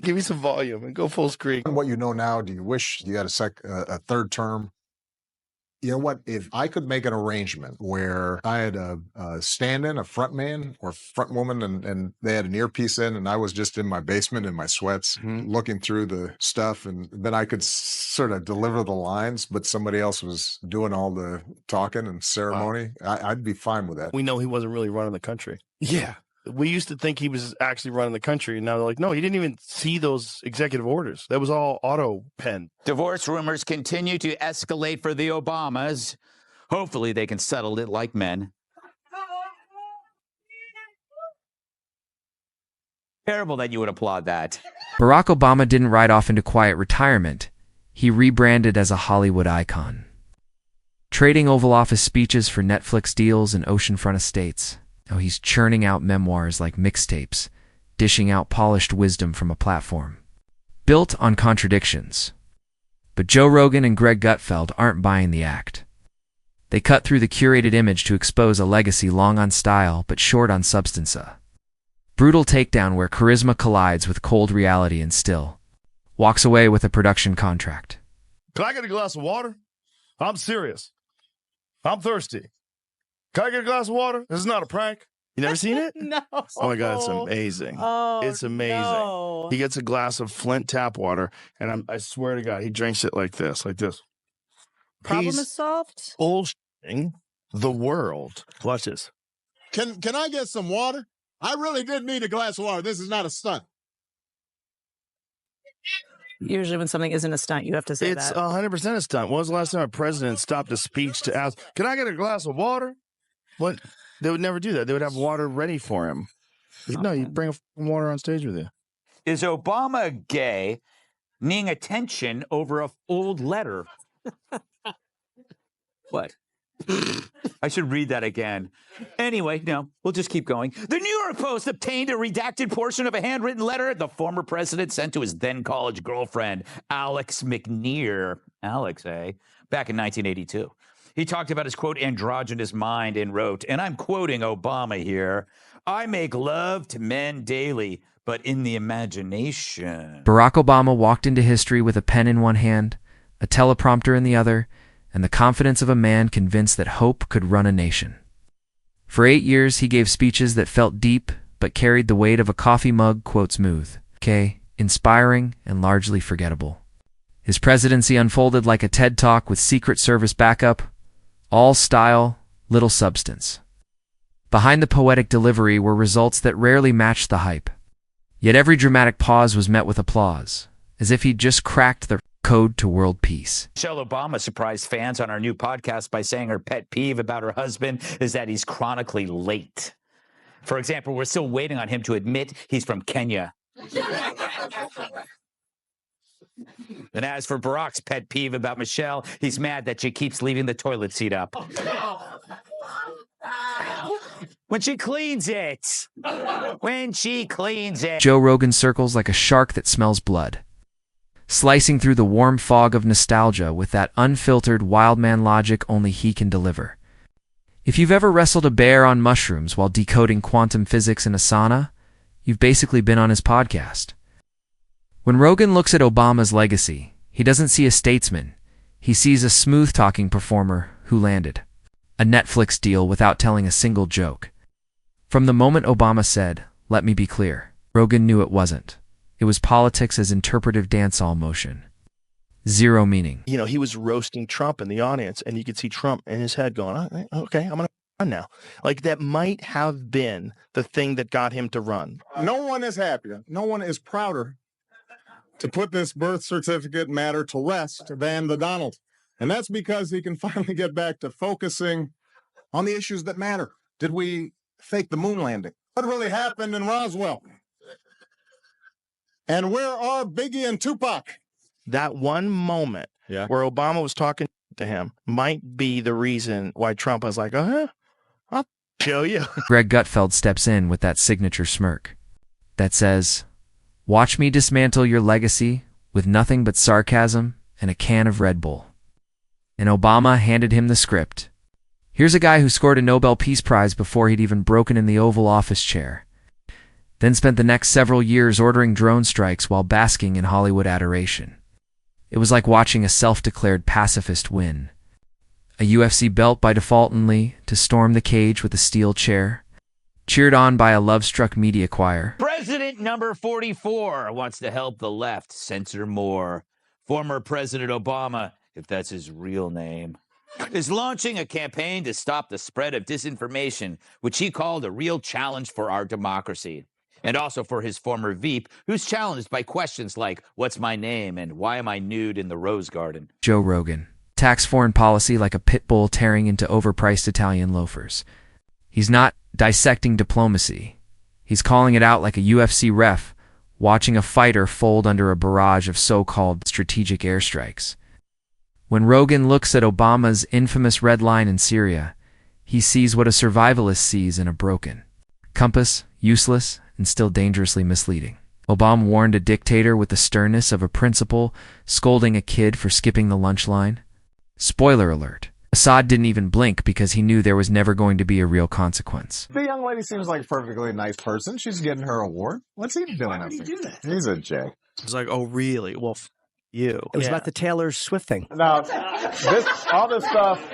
Give me some volume and go full screen. What you know now, do you wish you had a third term? You know what? If I could make an arrangement where I had a stand-in, a front man or front woman, and they had an earpiece in, and I was just in my basement in my sweats looking through the stuff, and then I could sort of deliver the lines, but somebody else was doing all the talking and ceremony, I'd be fine with that. We know he wasn't really running the country. Yeah. We used to think he was actually running the country, and now they're like, no, he didn't even see those executive orders. That was all auto pen. Divorce rumors continue to escalate for the Obamas. Hopefully they can settle it like men. Terrible that you would applaud that. Barack Obama didn't ride off into quiet retirement. He rebranded as a Hollywood icon, trading Oval Office speeches for Netflix deals and oceanfront estates. Now he's churning out memoirs like mixtapes, dishing out polished wisdom from a platform built on contradictions. But Joe Rogan and Greg Gutfeld aren't buying the act. They cut through the curated image to expose a legacy long on style but short on substance. A brutal takedown where charisma collides with cold reality and still walks away with a production contract. Can I get a glass of water? I'm serious. I'm thirsty. Can I get a glass of water? This is not a prank. You never seen it? No. Oh my God, it's amazing. Oh, it's amazing. No. He gets a glass of Flint tap water, and I swear to God, he drinks it like this, like this. Problem He's is solved. bullshitting the world. Watch this. Can I get some water? I really did need a glass of water. This is not a stunt. Usually when something isn't a stunt, you have to say It's that. 100% a stunt. When was the last time a president stopped a speech to ask, can I get a glass of water? What? They would never do that. They would have water ready for him. No, you bring water on stage with you. Is Obama gay, needing attention over an old letter? What? I should read that again. Anyway, no, we'll just keep going. The New York Post obtained a redacted portion of a handwritten letter the former president sent to his then college girlfriend, Alex McNear. Alex, eh? Back in 1982. He talked about his, quote, androgynous mind and wrote, and I'm quoting Obama here, I make love to men daily, but in the imagination. Barack Obama walked into history with a pen in one hand, a teleprompter in the other, and the confidence of a man convinced that hope could run a nation. For 8 years, he gave speeches that felt deep, but carried the weight of a coffee mug, quote, smooth, inspiring, and largely forgettable. His presidency unfolded like a TED Talk with Secret Service backup, all style, little substance. Behind the poetic delivery were results that rarely matched the hype. Yet every dramatic pause was met with applause, as if he'd just cracked the code to world peace. Michelle Obama surprised fans on our new podcast by saying her pet peeve about her husband is that he's chronically late. For example, we're still waiting on him to admit he's from Kenya. And as for Barack's pet peeve about Michelle, he's mad that she keeps leaving the toilet seat up. When she cleans it. When she cleans it. Joe Rogan circles like a shark that smells blood, slicing through the warm fog of nostalgia with that unfiltered wildman logic only he can deliver. If you've ever wrestled a bear on mushrooms while decoding quantum physics in a sauna, you've basically been on his podcast. When Rogan looks at Obama's legacy, he doesn't see a statesman. He sees a smooth-talking performer who landed a Netflix deal without telling a single joke. From the moment Obama said, "Let me be clear," Rogan knew it wasn't. It was politics as interpretive dance-all motion. Zero meaning. You know, he was roasting Trump in the audience, and you could see Trump in his head going, okay, I'm going to run now. Like, that might have been the thing that got him to run. No one is happier. No one is prouder to put this birth certificate matter to rest than the Donald. And that's because he can finally get back to focusing on the issues that matter. Did we fake the moon landing? What really happened in Roswell? And where are Biggie and Tupac? That one moment where Obama was talking to him might be the reason why Trump was like, I'll show you. Greg Gutfeld steps in with that signature smirk that says, "Watch me dismantle your legacy with nothing but sarcasm and a can of Red Bull." And Obama handed him the script. Here's a guy who scored a Nobel Peace Prize before he'd even broken in the Oval Office chair. then spent the next several years ordering drone strikes while basking in Hollywood adoration. It was like watching a self-declared pacifist win. A UFC belt by default only to storm the cage with a steel chair, cheered on by a love-struck media choir. President number 44 wants to help the left censor more. Former President Obama, if that's his real name, is launching a campaign to stop the spread of disinformation, which he called a real challenge for our democracy. And also for his former Veep, who's challenged by questions like, what's my name and why am I nude in the Rose Garden? Joe Rogan attacks foreign policy like a pit bull tearing into overpriced Italian loafers. He's not dissecting diplomacy. He's calling it out like a UFC ref watching a fighter fold under a barrage of so-called strategic airstrikes. When Rogan looks at Obama's infamous red line in Syria, he sees what a survivalist sees in a broken compass, useless, and still dangerously misleading. Obama warned a dictator with the sternness of a principal, scolding a kid for skipping the lunch line. Spoiler alert. Assad didn't even blink because he knew there was never going to be a real consequence. The young lady seems like a perfectly nice person. She's getting her award. What's he doing? Why would he do that? He's a J. It's like, oh, really? Well, you. It was about the Taylor Swift thing. Now, all this stuff.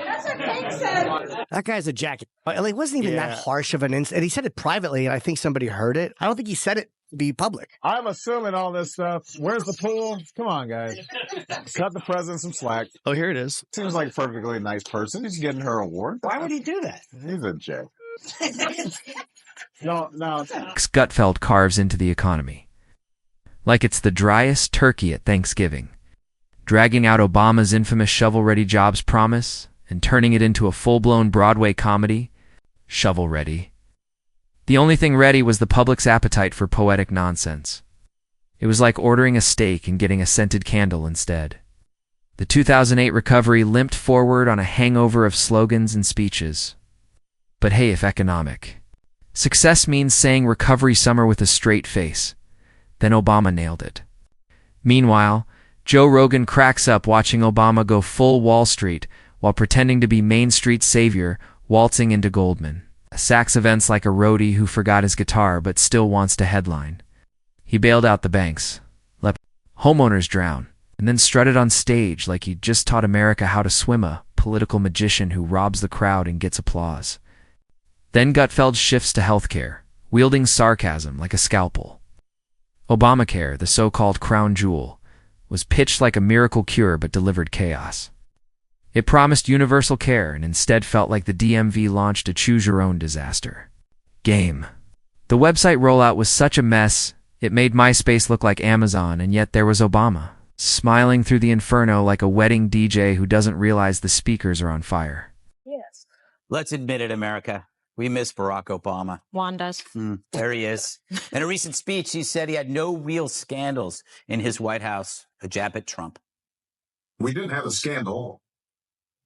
That guy's a jacket. Like, it wasn't even that harsh of an incident. And he said it privately, and I think somebody heard it. I don't think he said it to be public. I'm assuming all this stuff. Where's the pool? Come on, guys. Cut the president some slack. Oh, here it is. Seems like a perfectly nice person. He's getting her award. Why would he do that? He's a J. No. Gutfeld carves into the economy. Like it's the driest turkey at Thanksgiving, dragging out Obama's infamous shovel-ready jobs promise and turning it into a full-blown Broadway comedy, shovel-ready. The only thing ready was the public's appetite for poetic nonsense. It was like ordering a steak and getting a scented candle instead. The 2008 recovery limped forward on a hangover of slogans and speeches. But hey, if economic. Success means saying recovery summer with a straight face. Then Obama nailed it. Meanwhile, Joe Rogan cracks up watching Obama go full Wall Street while pretending to be Main Street's savior, waltzing into Goldman. Sacks events like a roadie who forgot his guitar but still wants to headline. He bailed out the banks, let homeowners drown, and then strutted on stage like he just taught America how to swim, a political magician who robs the crowd and gets applause. Then Gutfeld shifts to healthcare, wielding sarcasm like a scalpel. Obamacare, the so-called crown jewel, was pitched like a miracle cure but delivered chaos. It promised universal care and instead felt like the DMV launched a choose-your-own disaster. Game. The website rollout was such a mess, it made MySpace look like Amazon, and yet there was Obama, smiling through the inferno like a wedding DJ who doesn't realize the speakers are on fire. Yes. Let's admit it, America. We miss Barack Obama. Juan does. There he is. In a recent speech, he said he had no real scandals in his White House, a jab at Trump. We didn't have a scandal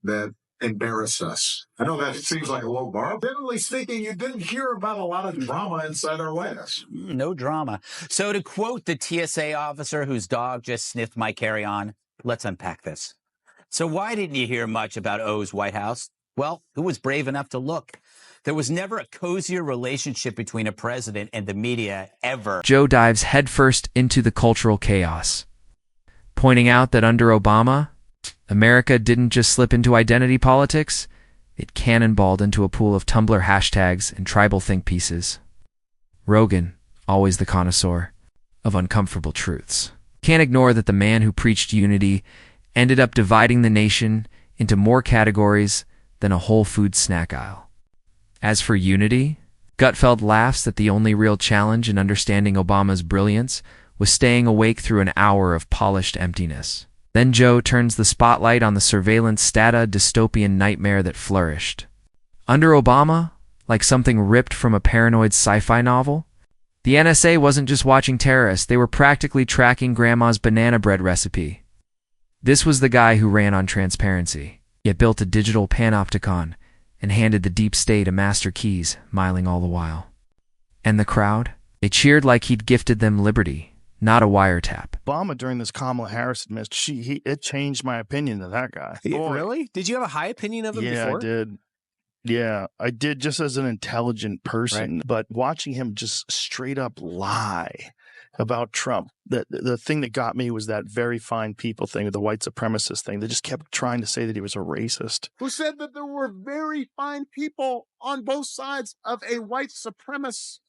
that embarrassed us. I know that seems like a low bar. Generally speaking, you didn't hear about a lot of drama inside our White House. No drama. So to quote the TSA officer whose dog just sniffed my carry-on, let's unpack this. So why didn't you hear much about O's White House? Well, who was brave enough to look? There was never a cozier relationship between a president and the media ever. Joe dives headfirst into the cultural chaos, pointing out that under Obama, America didn't just slip into identity politics, it cannonballed into a pool of Tumblr hashtags and tribal think pieces. Rogan, always the connoisseur of uncomfortable truths, can't ignore that the man who preached unity ended up dividing the nation into more categories than a Whole Foods snack aisle. As for unity, Gutfeld laughs that the only real challenge in understanding Obama's brilliance was staying awake through an hour of polished emptiness. Then Joe turns the spotlight on the surveillance stata dystopian nightmare that flourished. Under Obama, like something ripped from a paranoid sci-fi novel, the NSA wasn't just watching terrorists, they were practically tracking Grandma's banana bread recipe. This was the guy who ran on transparency, yet built a digital panopticon and handed the deep state a master keys, smiling all the while. And the crowd? They cheered like he'd gifted them liberty, not a wiretap. Obama during this Kamala Harris administration, it changed my opinion of that guy. Boy. Really? Did you have a high opinion of him before? Yeah, I did. Yeah, I did just as an intelligent person, but watching him just straight up lie about Trump, the thing that got me was that very fine people thing, the white supremacist thing. They just kept trying to say that he was a racist. Who said that there were very fine people on both sides of a white supremacist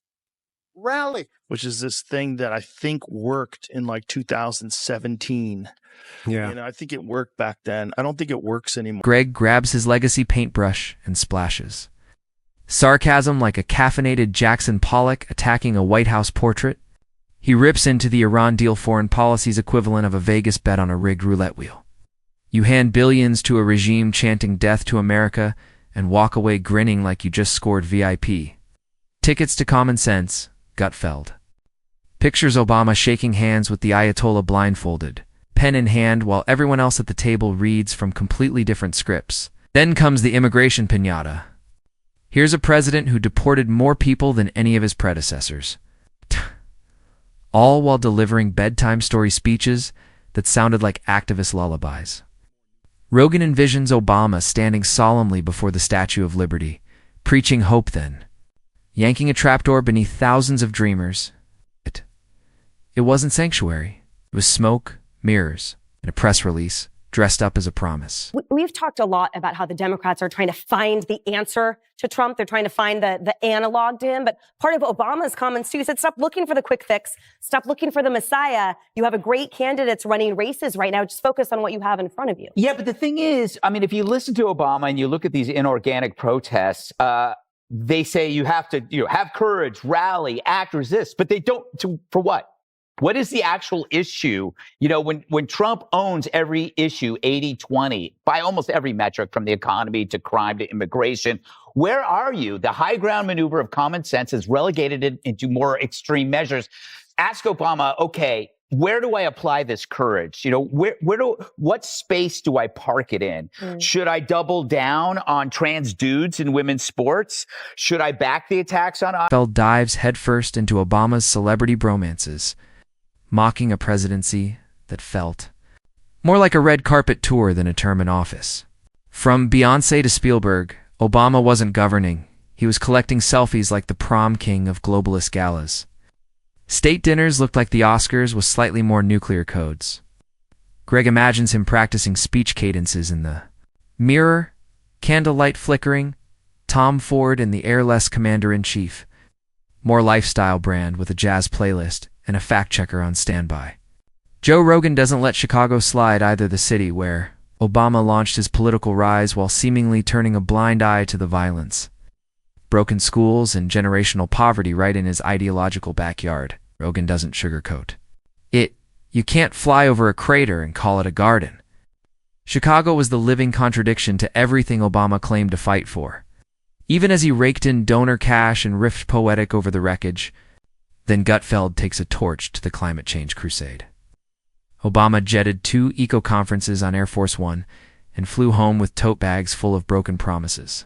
rally? Which is this thing that I think worked in like 2017. Yeah. You know, I think it worked back then. I don't think it works anymore. Greg grabs his legacy paintbrush and splashes. Sarcasm like a caffeinated Jackson Pollock attacking a White House portrait. He rips into the Iran deal, foreign policy's equivalent of a Vegas bet on a rigged roulette wheel. You hand billions to a regime chanting death to America and walk away grinning like you just scored VIP. Tickets to common sense, Gutfeld. Pictures Obama shaking hands with the Ayatollah blindfolded, pen in hand, while everyone else at the table reads from completely different scripts. Then comes the immigration piñata. Here's a president who deported more people than any of his predecessors. All while delivering bedtime story speeches that sounded like activist lullabies. Rogan envisions Obama standing solemnly before the Statue of Liberty, preaching hope then, yanking a trapdoor beneath thousands of dreamers. It wasn't sanctuary. It was smoke, mirrors, and a press release dressed up as a promise. We've talked a lot about how the Democrats are trying to find the answer to Trump. They're trying to find the analog to him. But part of Obama's comments, too, he said, stop looking for the quick fix. Stop looking for the Messiah. You have a great candidates running races right now. Just focus on what you have in front of you. Yeah, but the thing is, I mean, if you listen to Obama and you look at these inorganic protests, they say you have to have courage, rally, act, resist. But they don't. For what? What is the actual issue? You know, when Trump owns every issue 80-20 by almost every metric, from the economy to crime to immigration, where are you? The high ground maneuver of common sense has relegated it into more extreme measures. Ask Obama, okay, where do I apply this courage? You know, what space do I park it in? Should I double down on trans dudes in women's sports? Should I back the attacks on? Gutfeld dives headfirst into Obama's celebrity bromances, mocking a presidency that felt more like a red carpet tour than a term in office. From Beyoncé to Spielberg, Obama wasn't governing. He was collecting selfies like the prom king of globalist galas. State dinners looked like the Oscars with slightly more nuclear codes. Greg imagines him practicing speech cadences in the mirror, candlelight flickering, Tom Ford and the airless commander-in-chief. More lifestyle brand with a jazz playlist and a fact-checker on standby. Joe Rogan doesn't let Chicago slide either, the city where Obama launched his political rise while seemingly turning a blind eye to the violence. Broken schools and generational poverty right in his ideological backyard. Rogan doesn't sugarcoat it. You can't fly over a crater and call it a garden. Chicago was the living contradiction to everything Obama claimed to fight for. Even as he raked in donor cash and riffed poetic over the wreckage, then Gutfeld takes a torch to the climate change crusade. Obama jetted 2 eco-conferences on Air Force One and flew home with tote bags full of broken promises.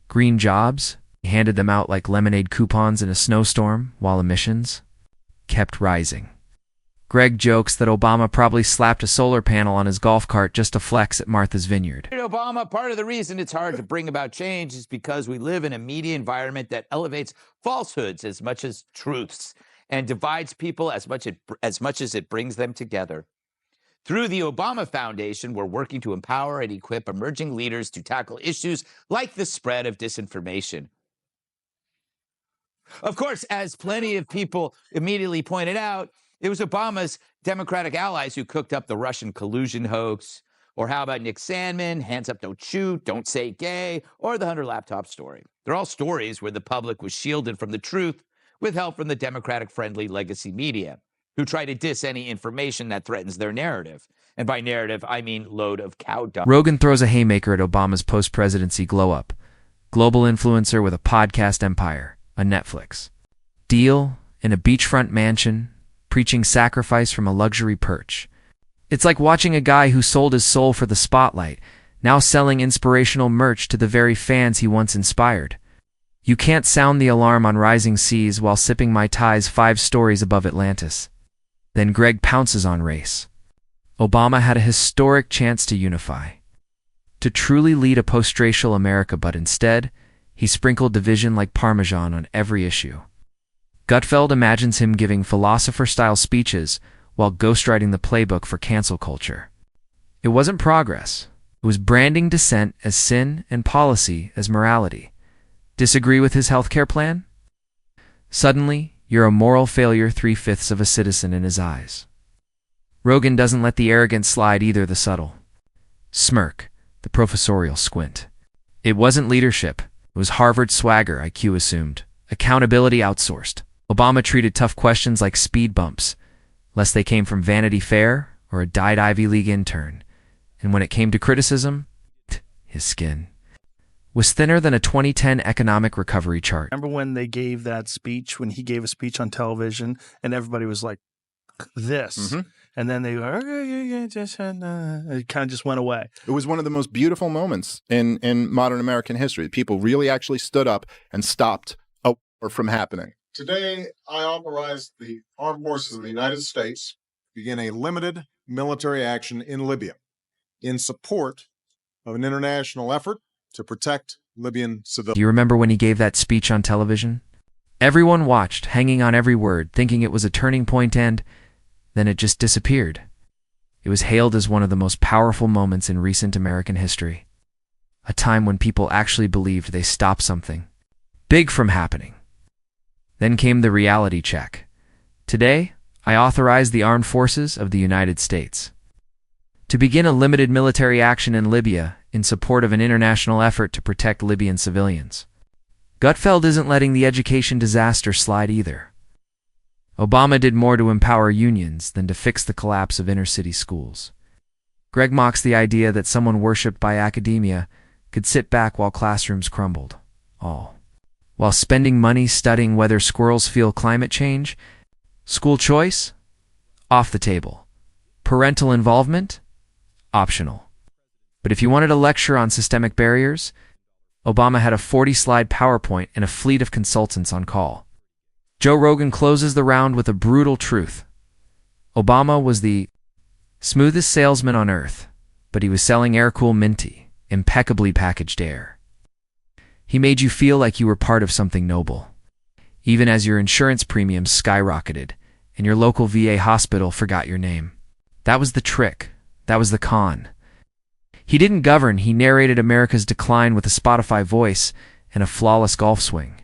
Green jobs? He handed them out like lemonade coupons in a snowstorm, while emissions kept rising. Greg jokes that Obama probably slapped a solar panel on his golf cart just to flex at Martha's Vineyard. Obama, part of the reason it's hard to bring about change is because we live in a media environment that elevates falsehoods as much as truths and divides people as much as it brings them together. Through the Obama Foundation, we're working to empower and equip emerging leaders to tackle issues like the spread of disinformation. Of course, as plenty of people immediately pointed out, it was Obama's Democratic allies who cooked up the Russian collusion hoax. Or how about Nick Sandmann, hands up, don't shoot, don't say gay, or the Hunter laptop story. They're all stories where the public was shielded from the truth with help from the Democratic-friendly legacy media, who try to diss any information that threatens their narrative. And by narrative, I mean load of cow dung. Rogan throws a haymaker at Obama's post-presidency glow-up. Global influencer with a podcast empire, a Netflix deal, in a beachfront mansion, preaching sacrifice from a luxury perch. It's like watching a guy who sold his soul for the spotlight, now selling inspirational merch to the very fans he once inspired. You can't sound the alarm on rising seas while sipping Mai Tais 5 stories above Atlantis. Then Greg pounces on race. Obama had a historic chance to unify. to truly lead a post-racial America, but instead, he sprinkled division like Parmesan on every issue. Gutfeld imagines him giving philosopher-style speeches while ghostwriting the playbook for cancel culture. It wasn't progress. It was branding dissent as sin and policy as morality. Disagree with his healthcare plan? Suddenly, you're a moral failure, 3/5 of a citizen in his eyes. Rogan doesn't let the arrogance slide either, the subtle smirk, the professorial squint. It wasn't leadership. It was Harvard swagger, IQ assumed. Accountability outsourced. Obama treated tough questions like speed bumps, lest they came from Vanity Fair or a dyed Ivy League intern. And when it came to criticism, his skin was thinner than a 2010 economic recovery chart. Remember when they gave that speech, when he gave a speech on television, and everybody was like, this. And then they go, it kind of just went away. It was one of the most beautiful moments in modern American history. People really actually stood up and stopped a war from happening. Today, I authorize the Armed Forces of the United States to begin a limited military action in Libya in support of an international effort to protect Libyan civilians. Do you remember when he gave that speech on television? Everyone watched, hanging on every word, thinking it was a turning point, and then it just disappeared. It was hailed as one of the most powerful moments in recent American history. A time when people actually believed they stopped something big from happening. Then came the reality check. Today, I authorize the Armed Forces of the United States to begin a limited military action in Libya in support of an international effort to protect Libyan civilians. Gutfeld isn't letting the education disaster slide either. Obama did more to empower unions than to fix the collapse of inner-city schools. Greg mocks the idea that someone worshipped by academia could sit back while classrooms crumbled, all while spending money studying whether squirrels feel climate change. School choice? Off the table. Parental involvement? Optional. But if you wanted a lecture on systemic barriers, Obama had a 40-slide PowerPoint and a fleet of consultants on call. Joe Rogan closes the round with a brutal truth. Obama was the smoothest salesman on earth, but he was selling air-cool minty, impeccably packaged air. He made you feel like you were part of something noble, even as your insurance premiums skyrocketed and your local VA hospital forgot your name. That was the trick. That was the con. He didn't govern, he narrated America's decline with a Spotify voice and a flawless golf swing.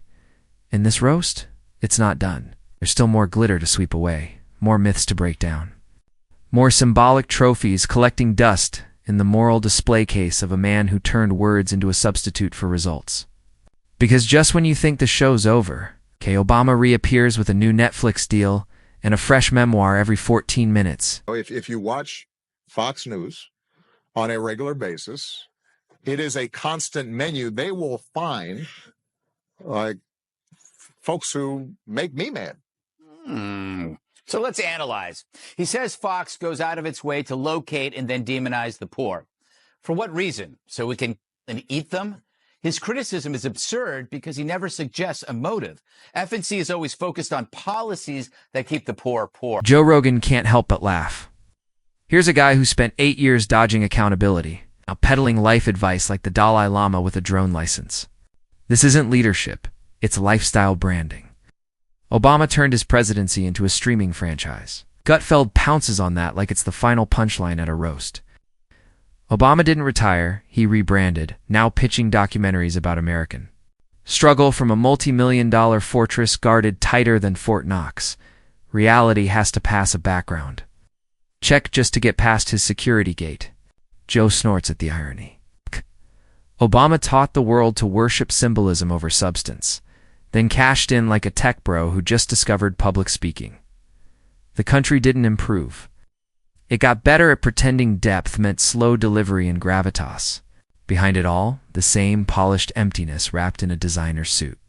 In this roast, it's not done. There's still more glitter to sweep away, more myths to break down, more symbolic trophies collecting dust in the moral display case of a man who turned words into a substitute for results. Because just when you think the show's over, Obama reappears with a new Netflix deal and a fresh memoir every 14 minutes. If you watch Fox News on a regular basis, it is a constant menu. They will find like folks who make me mad. So let's analyze. He says Fox goes out of its way to locate and then demonize the poor. For what reason? So we can eat them? His criticism is absurd because he never suggests a motive. FNC is always focused on policies that keep the poor poor. Joe Rogan can't help but laugh. Here's a guy who spent 8 years dodging accountability, now peddling life advice like the Dalai Lama with a drone license. This isn't leadership, it's lifestyle branding. Obama turned his presidency into a streaming franchise. Gutfeld pounces on that like it's the final punchline at a roast. Obama didn't retire, he rebranded, now pitching documentaries about American struggle from a multi-million-dollar fortress guarded tighter than Fort Knox. Reality has to pass a background check just to get past his security gate. Joe snorts at the irony. Obama taught the world to worship symbolism over substance, then cashed in like a tech bro who just discovered public speaking. The country didn't improve. It got better at pretending depth meant slow delivery and gravitas. Behind it all, the same polished emptiness wrapped in a designer suit.